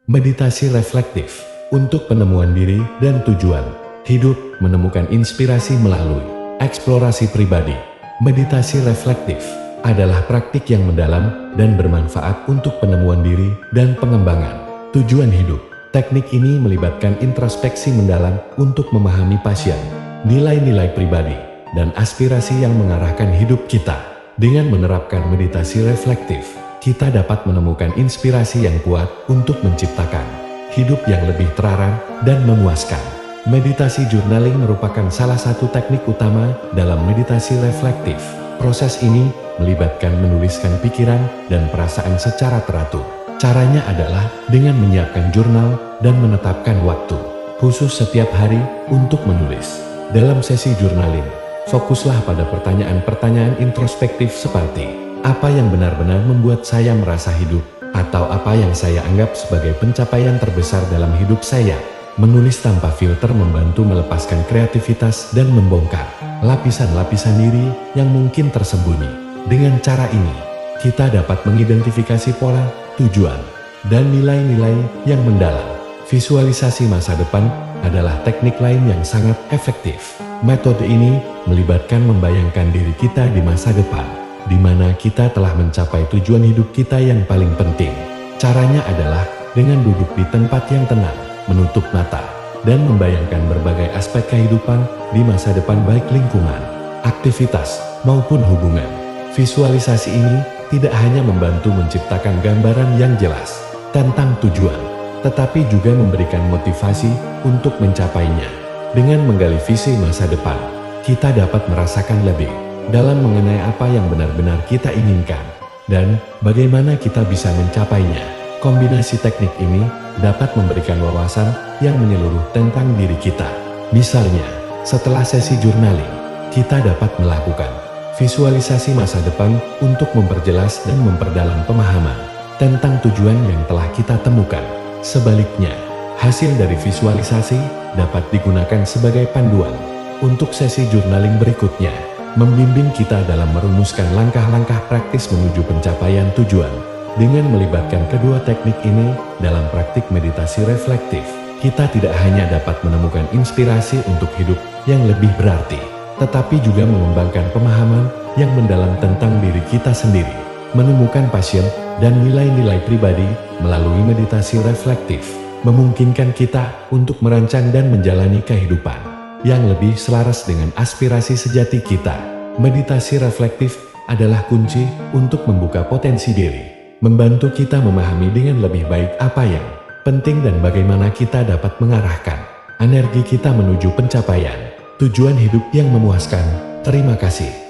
Meditasi reflektif untuk penemuan diri dan tujuan hidup, menemukan inspirasi melalui eksplorasi pribadi. Meditasi reflektif adalah praktik yang mendalam dan bermanfaat untuk penemuan diri dan pengembangan tujuan hidup. Teknik ini melibatkan introspeksi mendalam untuk memahami passion, nilai-nilai pribadi, dan aspirasi yang mengarahkan hidup kita. Dengan menerapkan meditasi reflektif, kita dapat menemukan inspirasi yang kuat untuk menciptakan hidup yang lebih terarah dan memuaskan. Meditasi journaling merupakan salah satu teknik utama dalam meditasi reflektif. Proses ini melibatkan menuliskan pikiran dan perasaan secara teratur. Caranya adalah dengan menyiapkan jurnal dan menetapkan waktu khusus setiap hari untuk menulis. Dalam sesi journaling, fokuslah pada pertanyaan-pertanyaan introspektif seperti apa yang benar-benar membuat saya merasa hidup, atau apa yang saya anggap sebagai pencapaian terbesar dalam hidup saya. Menulis tanpa filter membantu melepaskan kreativitas dan membongkar lapisan-lapisan diri yang mungkin tersembunyi. Dengan cara ini, kita dapat mengidentifikasi pola, tujuan, dan nilai-nilai yang mendalam. Visualisasi masa depan adalah teknik lain yang sangat efektif. Metode ini melibatkan membayangkan diri kita di masa depan, di mana kita telah mencapai tujuan hidup kita yang paling penting. Caranya adalah dengan duduk di tempat yang tenang, menutup mata, dan membayangkan berbagai aspek kehidupan di masa depan baik lingkungan, aktivitas, maupun hubungan. Visualisasi ini tidak hanya membantu menciptakan gambaran yang jelas tentang tujuan, tetapi juga memberikan motivasi untuk mencapainya. Dengan menggali visi masa depan, kita dapat merasakan lebih dalam mengenai apa yang benar-benar kita inginkan dan bagaimana kita bisa mencapainya. Kombinasi teknik ini dapat memberikan wawasan yang menyeluruh tentang diri kita. Misalnya, setelah sesi journaling, kita dapat melakukan visualisasi masa depan untuk memperjelas dan memperdalam pemahaman tentang tujuan yang telah kita temukan. Sebaliknya, hasil dari visualisasi dapat digunakan sebagai panduan untuk sesi journaling berikutnya, membimbing kita dalam merumuskan langkah-langkah praktis menuju pencapaian tujuan. Dengan melibatkan kedua teknik ini dalam praktik meditasi reflektif, kita tidak hanya dapat menemukan inspirasi untuk hidup yang lebih berarti, tetapi juga mengembangkan pemahaman yang mendalam tentang diri kita sendiri. Menemukan passion dan nilai-nilai pribadi melalui meditasi reflektif memungkinkan kita untuk merancang dan menjalani kehidupan yang lebih selaras dengan aspirasi sejati kita. Meditasi reflektif adalah kunci untuk membuka potensi diri, membantu kita memahami dengan lebih baik apa yang penting dan bagaimana kita dapat mengarahkan energi kita menuju pencapaian tujuan hidup yang memuaskan. Terima kasih.